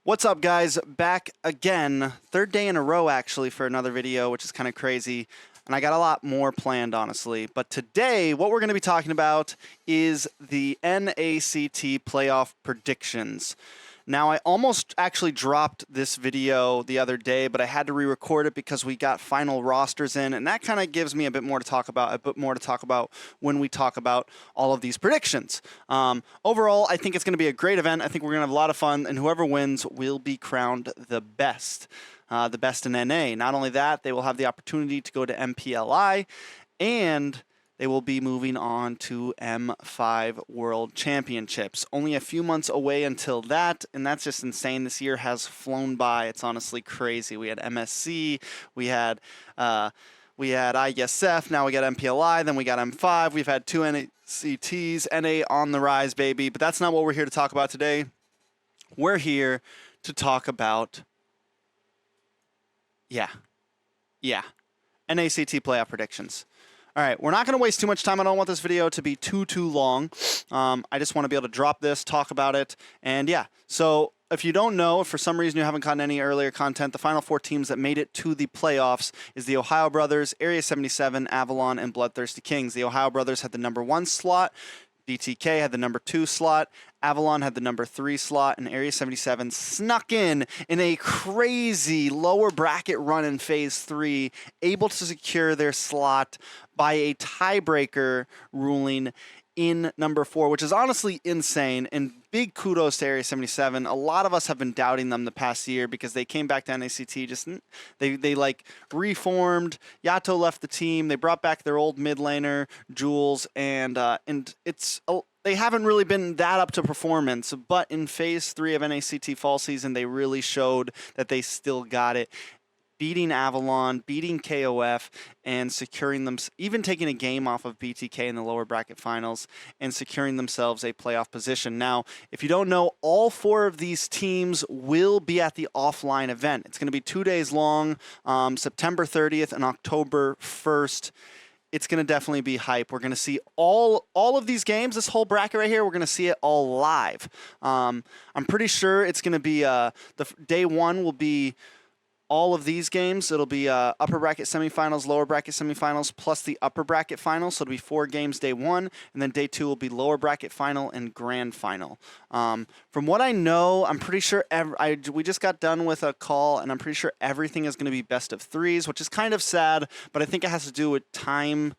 What's up, guys? Back again. Third day in a row, actually, for another video, which is kind of crazy. And I got a lot more planned, honestly. But today, what we're going to be talking about is the NACT playoff predictions. Now, I almost actually dropped this video the other day, but I had to re-record it because we got final rosters in, and that kind of gives me a bit more to talk about, when we talk about all of these predictions. Overall, I think it's going to be a great event. I think we're going to have a lot of fun, and whoever wins will be crowned the best in NA. Not only that, they will have the opportunity to go to MPLI, and they will be moving on to M5 World Championships. Only a few months away until that, and that's just insane. This year has flown by. It's honestly crazy. We had MSC, we had ISF, now we got MPLI, then we got M5. We've had two NACTs, NA on the rise, baby. But that's not what we're here to talk about today. We're here to talk about, NACT playoff predictions. All right, we're not going to waste too much time. I don't want this video to be too long. I just want to be able to drop this, talk about it, and yeah. So if you don't know, if for some reason you haven't gotten any earlier content, the final four teams that made it to the playoffs is the Ohio Brothers, Area 77, Avalon, and Bloodthirsty Kings. The Ohio Brothers had the #1 slot. BTK had the #2 slot, Avalon had the #3 slot, and Area 77 snuck in a crazy lower bracket run in Phase 3, able to secure their slot by a tiebreaker ruling in #4, which is honestly insane, and big kudos to Area 77. A lot of us have been doubting them the past year because they came back to NACT, they like reformed. Yato left the team. They brought back their old mid laner, Jules, and they haven't really been that up to performance, but in Phase 3 of NACT fall season, they really showed that they still got it. Beating Avalon, beating KOF, and securing them, even taking a game off of BTK in the lower bracket finals, and securing themselves a playoff position. Now, if you don't know, all four of these teams will be at the offline event. It's going to be 2 days long, September 30th and October 1st. It's going to definitely be hype. We're going to see all of these games, this whole bracket right here, we're going to see it all live. I'm pretty sure it's going to be, day one will be all of these games. It'll be upper bracket semifinals, lower bracket semifinals, plus the upper bracket final. So it'll be 4 games day one, and then day 2 will be lower bracket final and grand final. From what I know, I'm pretty sure we just got done with a call, and I'm pretty sure everything is going to be best of 3s, which is kind of sad, but I think it has to do with time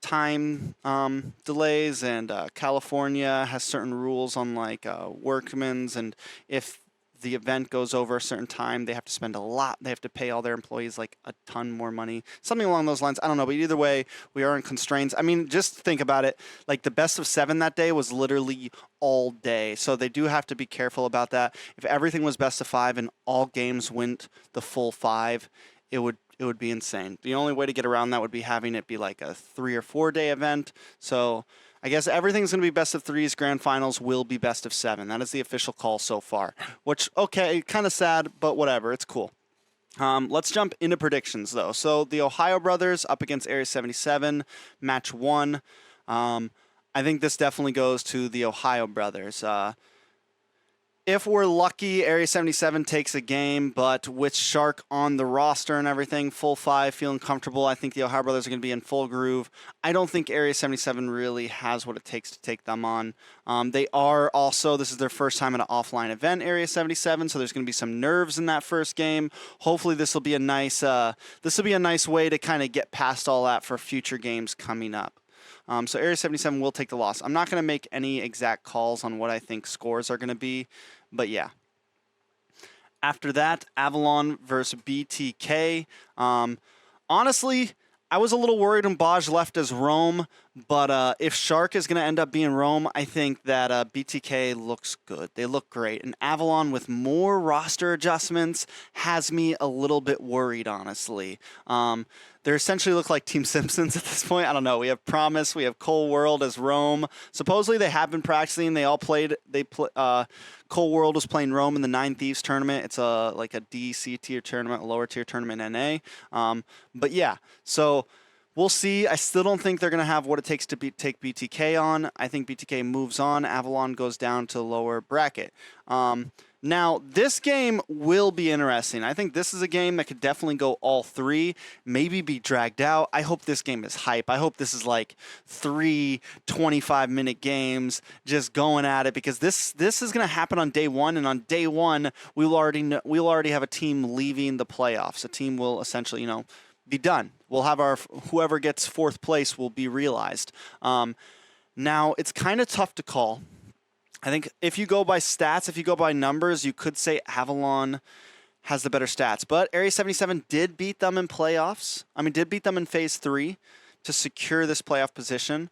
delays, and California has certain rules on like workmen's, and if the event goes over a certain time, they have to spend a lot. They have to pay all their employees like a ton more money. Something along those lines. I don't know, but either way, we are in constraints. I mean, just think about it. Like the best of 7 that day was literally all day. So they do have to be careful about that. If everything was best of 5 and all games went the full 5, it would be insane. The only way to get around that would be having it be like a 3 or 4 day event. So I guess everything's going to be best of 3s. Grand finals will be best of 7. That is the official call so far. Which, okay, kind of sad, but whatever. It's cool. Let's jump into predictions, though. So the Ohio Brothers up against Area 77, match 1. I think this definitely goes to the Ohio Brothers. If we're lucky, Area 77 takes a game, but with Shark on the roster and everything, full 5, feeling comfortable, I think the Ohio Brothers are going to be in full groove. I don't think Area 77 really has what it takes to take them on. They are also, this is their first time at an offline event, Area 77, so there's going to be some nerves in that first game. Hopefully this will be a nice way to kind of get past all that for future games coming up. So Area 77 will take the loss. I'm not going to make any exact calls on what I think scores are going to be, but yeah. After that, Avalon versus BTK. Honestly, I was a little worried when Baj left as Roam, but if Shark is going to end up being Roam, I think that BTK looks good. They look great. And Avalon with more roster adjustments has me a little bit worried, honestly. They essentially look like Team Simpsons at this point. I don't know. We have Promise. We have Cole World as Roam. Supposedly they have been practicing. They all played. Cole World was playing Roam in the 9 Thieves tournament. It's like a DC tier tournament, a lower tier tournament in NA. But yeah, so we'll see. I still don't think they're going to have what it takes to take BTK on. I think BTK moves on. Avalon goes down to lower bracket. Now, this game will be interesting. I think this is a game that could definitely go all three, maybe be dragged out. I hope this game is hype. I hope this is like 3 25-minute games just going at it, because this is going to happen on day one, and on day one, we'll already have a team leaving the playoffs. A team will essentially, be done. We'll have whoever gets fourth place will be realized. Now, it's kind of tough to call. I think if you go by stats, if you go by numbers, you could say Avalon has the better stats. But Area 77 did beat them in playoffs. Did beat them in Phase 3 to secure this playoff position.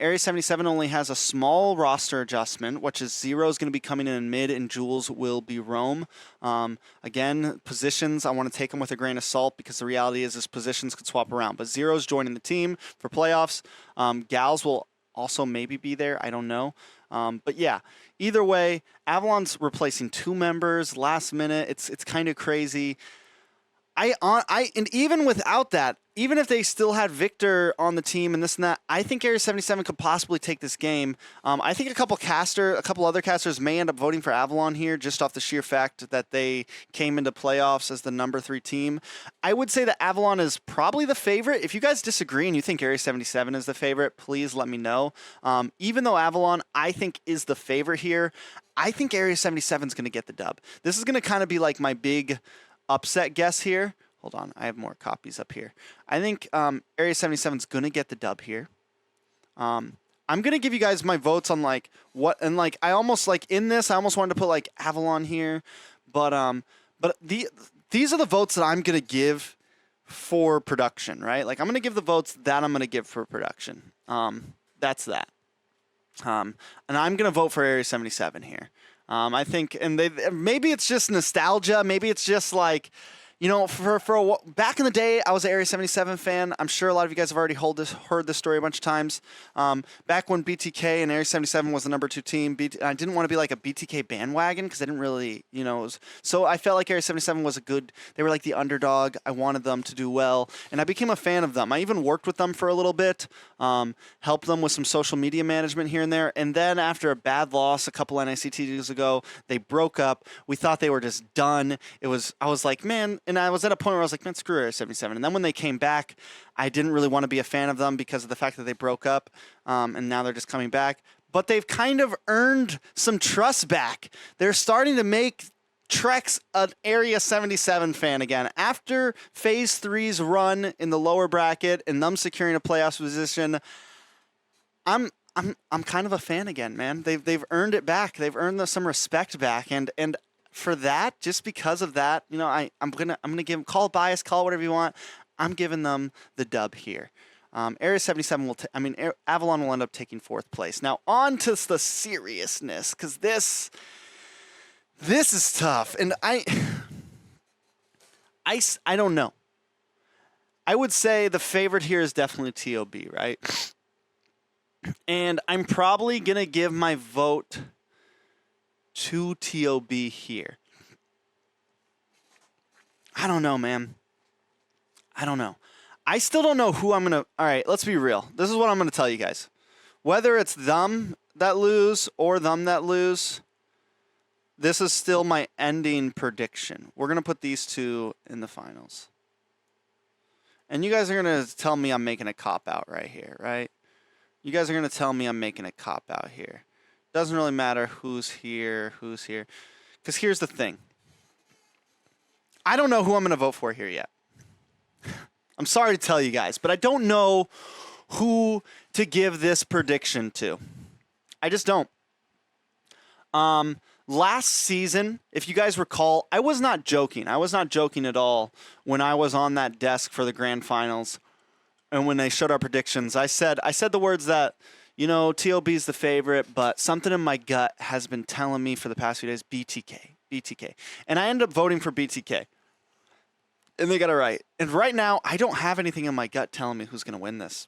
Area 77 only has a small roster adjustment, which is Zero is going to be coming in mid and Jules will be roam. Again, positions, I want to take them with a grain of salt, because the reality is positions could swap around. But Zero's joining the team for playoffs. Gals will also maybe be there. I don't know. But yeah, either way, Avalon's replacing 2 members last minute. It's kind of crazy. And even without that, even if they still had Victor on the team and this and that, I think Area 77 could possibly take this game. I think a couple other casters may end up voting for Avalon here, just off the sheer fact that they came into playoffs as the number 3 team. I would say that Avalon is probably the favorite. If you guys disagree and you think Area 77 is the favorite, please let me know. Even though Avalon, I think, is the favorite here, I think Area 77 is going to get the dub. This is going to kind of be like my big upset guess here. Hold on, I have more copies up here. I think Area 77 is going to get the dub here. I'm going to give you guys my votes on what, and I almost in this, I almost wanted to put Avalon here, but these are the votes that I'm going to give for production, right? I'm going to give the votes that I'm going to give for production. That's that. And I'm going to vote for Area 77 here. I think, and maybe it's just nostalgia. Maybe it's just back in the day, I was an Area 77 fan. I'm sure a lot of you guys have already heard this story a bunch of times. Back when BTK and Area 77 was the number 2 team, I didn't want to be like a BTK bandwagon, because I didn't really, so I felt like Area 77 was they were like the underdog. I wanted them to do well, and I became a fan of them. I even worked with them for a little bit, helped them with some social media management here and there, and then after a bad loss a couple NICTs ago, they broke up. We thought they were just done. I was like, man. And I was at a point where I was like, man, screw Area 77. And then when they came back, I didn't really want to be a fan of them because of the fact that they broke up, and now they're just coming back. But they've kind of earned some trust back. They're starting to make Trex an Area 77 fan again. After Phase 3's run in the lower bracket and them securing a playoffs position, I'm kind of a fan again, man. They've earned it back. They've earned some respect back, and for that, just because of that, I'm gonna give them, call it bias, call it whatever you want. I'm giving them the dub here. Area 77 Avalon will end up taking 4th place. Now on to the seriousness, because this is tough, and I don't know. I would say the favorite here is definitely TOB, right? And I'm probably gonna give my vote to TOB here. I don't know, man. I don't know. I still don't know who I'm going to... All right, let's be real. This is what I'm going to tell you guys. Whether it's them that lose or them that lose, this is still my ending prediction. We're going to put these 2 in the finals. And you guys are going to tell me I'm making a cop-out right here, right? You guys are going to tell me I'm making a cop-out here. Doesn't really matter who's here. Because here's the thing. I don't know who I'm going to vote for here yet. I'm sorry to tell you guys, but I don't know who to give this prediction to. I just don't. Last season, if you guys recall, I was not joking. I was not joking at all when I was on that desk for the grand finals. And when they showed our predictions, I said the words that, TOB's the favorite, but something in my gut has been telling me for the past few days, BTK. And I ended up voting for BTK. And they got it right. And right now, I don't have anything in my gut telling me who's going to win this.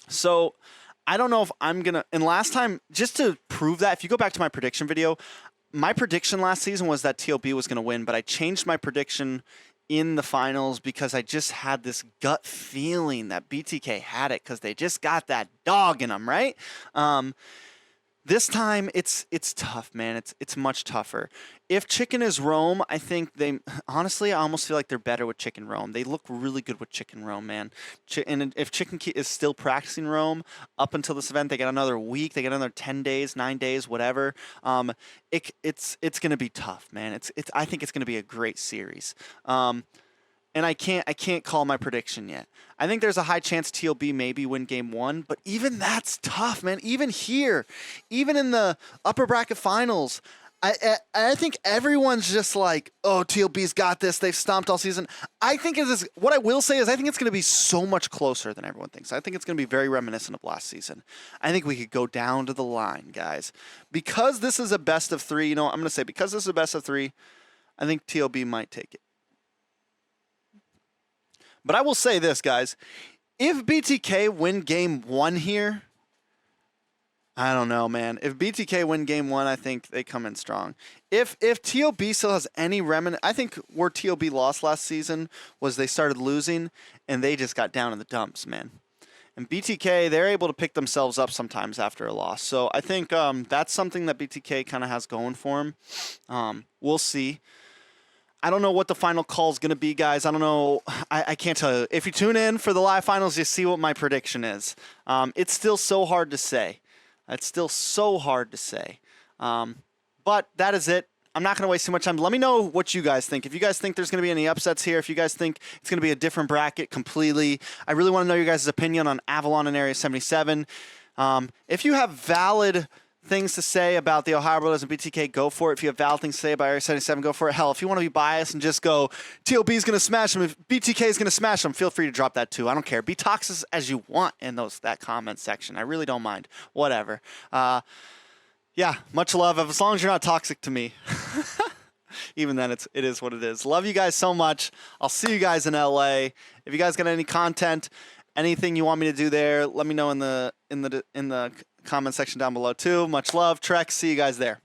So I don't know if I'm going to... And last time, just to prove that, if you go back to my prediction video, my prediction last season was that TOB was going to win, but I changed my prediction in the finals because I just had this gut feeling that BTK had it because they just got that dog in them, right? This time it's tough, man. It's much tougher. If Chicken is Rome, I think they honestly I almost feel like they're better with Chicken Rome. They look really good with Chicken Rome, man. And if Chicken is still practicing Rome up until this event, they get another week, they get another 10 days, 9 days, whatever. It's gonna be tough, man. I think it's gonna be a great series. And I can't call my prediction yet. I think there's a high chance TOB maybe win game 1, but even that's tough, man. Even here, even in the upper bracket finals, I think everyone's just like, oh, TOB's got this. They've stomped all season. I think it is. What I will say is I think it's going to be so much closer than everyone thinks. I think it's going to be very reminiscent of last season. I think we could go down to the line, guys. Because this is a best of 3, you know, I'm going to say because this is a best of 3, I think TOB might take it. But I will say this, guys. If BTK win game 1 here, I don't know, man. If BTK win game 1, I think they come in strong. If TOB still has any remnant, I think where TOB lost last season was they started losing and they just got down in the dumps, man. And BTK, they're able to pick themselves up sometimes after a loss. So I think that's something that BTK kind of has going for them. We'll see. I don't know what the final call is going to be, guys. I don't know. I can't tell you. If you tune in for the live finals, you see what my prediction is. It's still so hard to say. It's still so hard to say. But that is it. I'm not going to waste too much time. Let me know what you guys think. If you guys think there's going to be any upsets here, if you guys think it's going to be a different bracket completely, I really want to know your guys' opinion on Avalon in Area 77. If you have valid things to say about the Ohio Brothers and BTK, go for it. If you have valid things to say about Area 77, go for it. Hell, if you want to be biased and just go, TOB is going to smash them, if BTK is going to smash them, feel free to drop that too. I don't care. Be toxic as you want in that comment section. I really don't mind. Whatever. Yeah, much love. As long as you're not toxic to me. Even then, it is what it is. Love you guys so much. I'll see you guys in LA. If you guys got any content, anything you want me to do there, let me know in the comment section down below too. Much love, Trek. See you guys there.